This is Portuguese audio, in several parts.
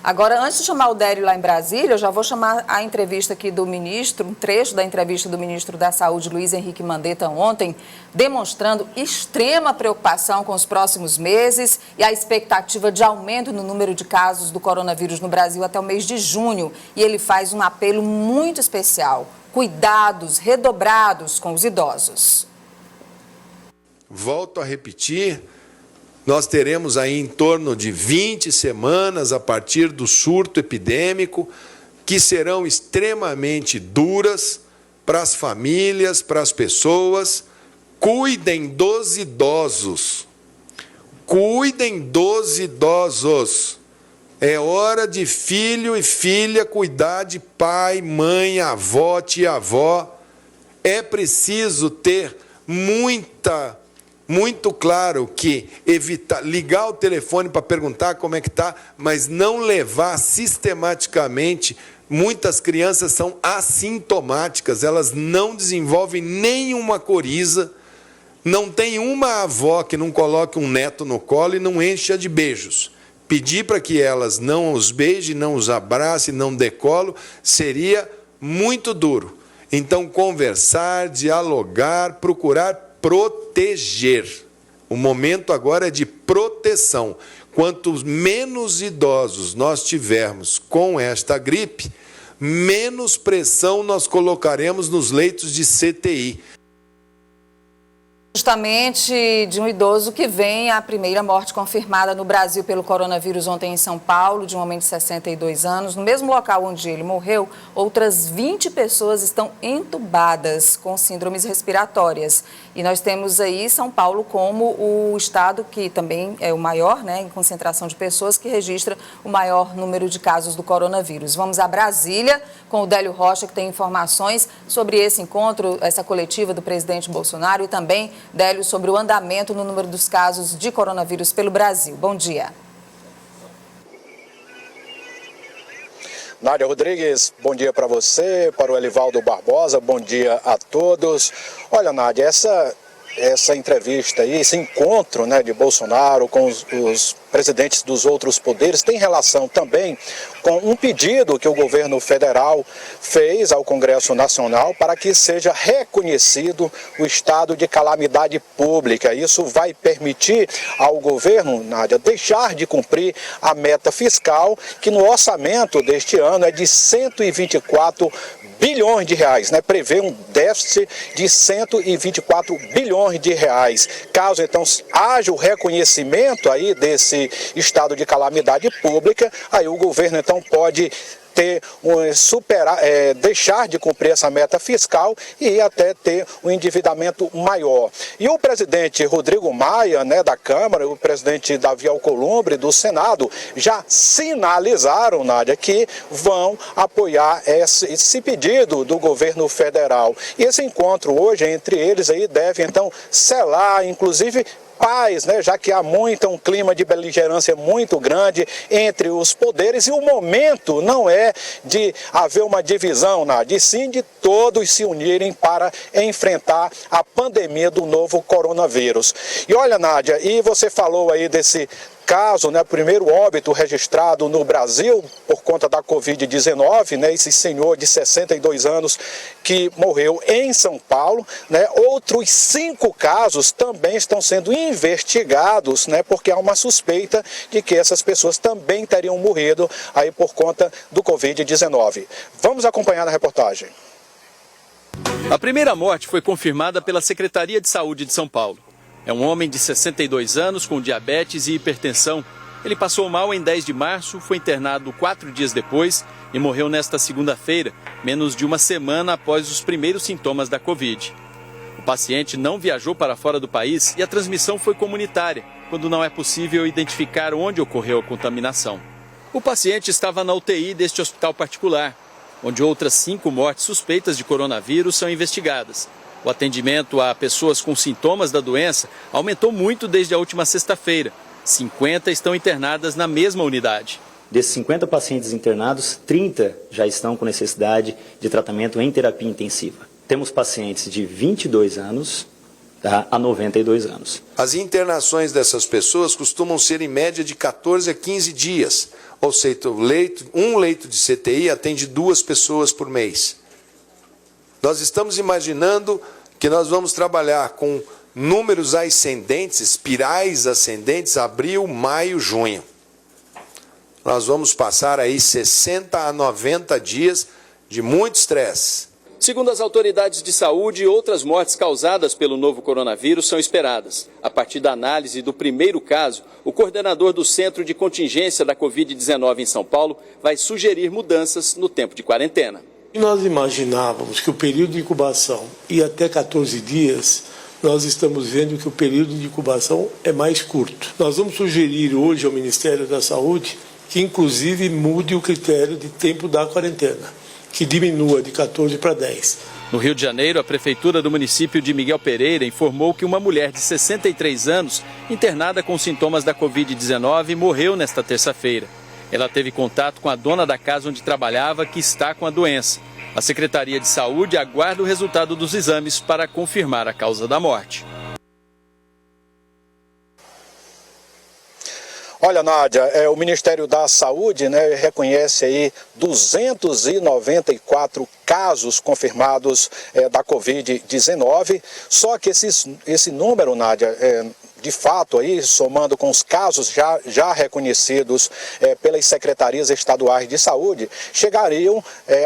Agora, antes de chamar o Délio lá em Brasília, eu já vou chamar a entrevista aqui do ministro, um trecho da entrevista do ministro da Saúde, Luiz Henrique Mandetta, ontem, demonstrando extrema preocupação com os próximos meses e a expectativa de aumento no número de casos do coronavírus no Brasil até o mês de junho. E ele faz um apelo muito especial: cuidados redobrados com os idosos. Volto a repetir, nós teremos aí em torno de 20 semanas a partir do surto epidêmico, que serão extremamente duras para as famílias, para as pessoas. Cuidem dos idosos. Cuidem dos idosos. É hora de filho e filha cuidar de pai, mãe, avó, tia-avó. É preciso ter muito claro que ligar o telefone para perguntar como é que está, mas não levar sistematicamente. Muitas crianças são assintomáticas, elas não desenvolvem nenhuma coriza, não tem uma avó que não coloque um neto no colo e não encha de beijos. Pedir para que elas não os beijem, não os abracem, não dê colo, seria muito duro. Então, conversar, dialogar, procurar proteger. O momento agora é de proteção. Quanto menos idosos nós tivermos com esta gripe, menos pressão nós colocaremos nos leitos de CTI. Justamente de um idoso que vem a primeira morte confirmada no Brasil pelo coronavírus ontem em São Paulo, de um homem de 62 anos. No mesmo local onde ele morreu, outras 20 pessoas estão entubadas com síndromes respiratórias. E nós temos aí São Paulo como o estado que também é o maior, né, em concentração de pessoas, que registra o maior número de casos do coronavírus. Vamos a Brasília com o Délio Rocha, que tem informações sobre esse encontro, essa coletiva do presidente Bolsonaro, e também, Délio, sobre o andamento no número dos casos de coronavírus pelo Brasil. Bom dia. Nádia Rodrigues, bom dia para você, para o Elivaldo Barbosa, bom dia a todos. Olha, Nádia, essa entrevista aí, esse encontro, né, de Bolsonaro com os presidentes dos outros poderes tem relação também com um pedido que o governo federal fez ao Congresso Nacional para que seja reconhecido o estado de calamidade pública. Isso vai permitir ao governo, Nádia, deixar de cumprir a meta fiscal, que no orçamento deste ano é de 124 bilhões de reais, né? Prevê um déficit de 124 bilhões de reais. Caso então haja o reconhecimento aí desse estado de calamidade pública, aí o governo então pode deixar de cumprir essa meta fiscal e até ter um endividamento maior. E o presidente Rodrigo Maia, né, da Câmara, o presidente Davi Alcolumbre, do Senado, já sinalizaram, Nádia, que vão apoiar esse pedido do governo federal. E esse encontro hoje entre eles aí deve então selar, inclusive, paz, né, já que há um clima de beligerância muito grande entre os poderes, e o momento não é de haver uma divisão, Nádia, e sim de todos se unirem para enfrentar a pandemia do novo coronavírus. E olha, Nádia, e você falou aí desse caso, né, primeiro óbito registrado no Brasil por conta da Covid-19, né, esse senhor de 62 anos que morreu em São Paulo, né, outros 5 casos também estão sendo investigados, né, porque há uma suspeita de que essas pessoas também teriam morrido aí por conta do Covid-19. Vamos acompanhar na reportagem. A primeira morte foi confirmada pela Secretaria de Saúde de São Paulo. É um homem de 62 anos com diabetes e hipertensão. Ele passou mal em 10 de março, foi internado 4 dias depois e morreu nesta segunda-feira, menos de uma semana após os primeiros sintomas da Covid. O paciente não viajou para fora do país e a transmissão foi comunitária, quando não é possível identificar onde ocorreu a contaminação. O paciente estava na UTI deste hospital particular, onde outras 5 mortes suspeitas de coronavírus são investigadas. O atendimento a pessoas com sintomas da doença aumentou muito desde a última sexta-feira. 50 estão internadas na mesma unidade. Desses 50 pacientes internados, 30 já estão com necessidade de tratamento em terapia intensiva. Temos pacientes de 22 anos, a 92 anos. As internações dessas pessoas costumam ser em média de 14 a 15 dias. Ou seja, um leito de CTI atende 2 pessoas por mês. Nós estamos imaginando que nós vamos trabalhar com números ascendentes, espirais ascendentes, abril, maio, junho. Nós vamos passar aí 60 a 90 dias de muito estresse. Segundo as autoridades de saúde, outras mortes causadas pelo novo coronavírus são esperadas. A partir da análise do primeiro caso, o coordenador do Centro de Contingência da Covid-19 em São Paulo vai sugerir mudanças no tempo de quarentena. Nós imaginávamos que o período de incubação ia até 14 dias, nós estamos vendo que o período de incubação é mais curto. Nós vamos sugerir hoje ao Ministério da Saúde que, inclusive, mude o critério de tempo da quarentena, que diminua de 14 para 10. No Rio de Janeiro, a prefeitura do município de Miguel Pereira informou que uma mulher de 63 anos, internada com sintomas da Covid-19, morreu nesta terça-feira. Ela teve contato com a dona da casa onde trabalhava, que está com a doença. A Secretaria de Saúde aguarda o resultado dos exames para confirmar a causa da morte. Olha, Nádia, o Ministério da Saúde, reconhece aí 294 casos confirmados da Covid-19, só que esse número, Nádia, de fato, aí, somando com os casos já reconhecidos pelas secretarias estaduais de saúde, chegariam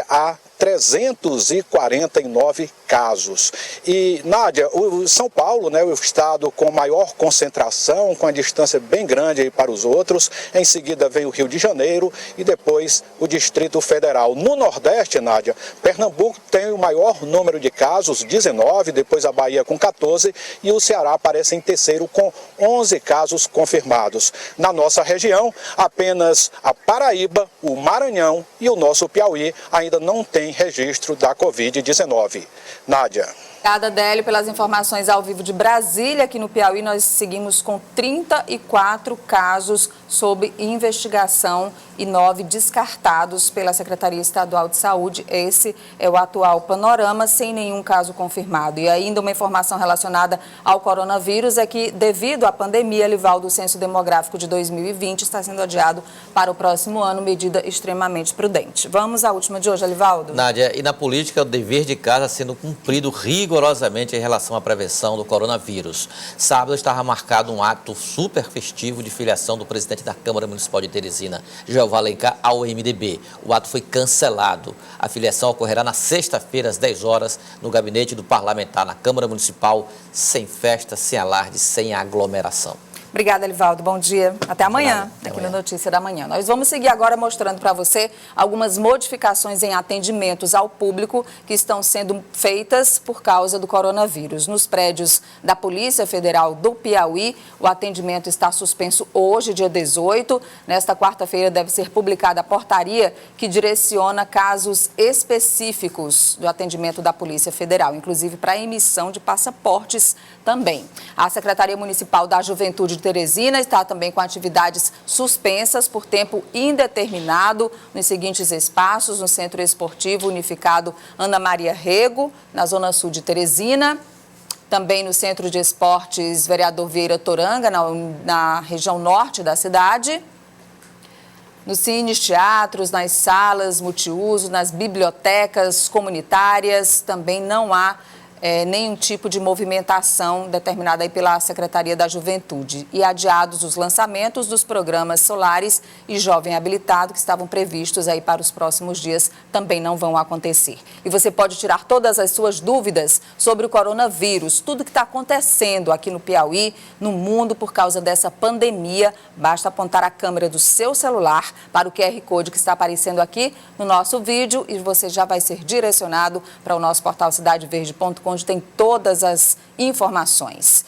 a 349 casos. E, Nádia, o São Paulo, o estado com maior concentração, com a distância bem grande aí para os outros. Em seguida vem o Rio de Janeiro e depois o Distrito Federal. No Nordeste, Nádia, Pernambuco tem o maior número de casos, 19, depois a Bahia com 14 e o Ceará aparece em terceiro com 11 casos confirmados. Na nossa região, apenas a Paraíba, o Maranhão e o nosso Piauí ainda não têm registro da Covid-19. Nádia. Obrigada, Délio, pelas informações ao vivo de Brasília. Aqui no Piauí, nós seguimos com 34 casos sob investigação e 9 descartados pela Secretaria Estadual de Saúde. Esse é o atual panorama, sem nenhum caso confirmado. E ainda uma informação relacionada ao coronavírus é que, devido à pandemia, Livaldo, o censo demográfico de 2020 está sendo adiado para o próximo ano, medida extremamente prudente. Vamos à última de hoje, Livaldo. Nádia, e na política, o dever de casa sendo cumprido rigorosamente em relação à prevenção do coronavírus. Sábado estava marcado um ato super festivo de filiação do presidente da Câmara Municipal de Teresina, Jeová Alencar, ao MDB. O ato foi cancelado. A filiação ocorrerá na sexta-feira, às 10 horas, no gabinete do parlamentar na Câmara Municipal, sem festa, sem alarde, sem aglomeração. Obrigada, Livaldo. Bom dia. Até amanhã, aqui no Notícia da Manhã. Nós vamos seguir agora mostrando para você algumas modificações em atendimentos ao público que estão sendo feitas por causa do coronavírus. Nos prédios da Polícia Federal do Piauí, o atendimento está suspenso hoje, dia 18. Nesta quarta-feira deve ser publicada a portaria que direciona casos específicos do atendimento da Polícia Federal, inclusive para emissão de passaportes também. A Secretaria Municipal da Juventude de Teresina está também com atividades suspensas por tempo indeterminado nos seguintes espaços: no Centro Esportivo Unificado Ana Maria Rego, na Zona Sul de Teresina, também no Centro de Esportes Vereador Vieira Toranga, na região norte da cidade, nos cines, teatros, nas salas multiuso, nas bibliotecas comunitárias. Também não há nenhum tipo de movimentação determinada aí pela Secretaria da Juventude. E adiados os lançamentos dos programas Solares e Jovem Habilitado, que estavam previstos aí para os próximos dias, também não vão acontecer. E você pode tirar todas as suas dúvidas sobre o coronavírus, tudo que está acontecendo aqui no Piauí, no mundo, por causa dessa pandemia. Basta apontar a câmera do seu celular para o QR Code que está aparecendo aqui no nosso vídeo e você já vai ser direcionado para o nosso portal cidadeverde.com, onde tem todas as informações.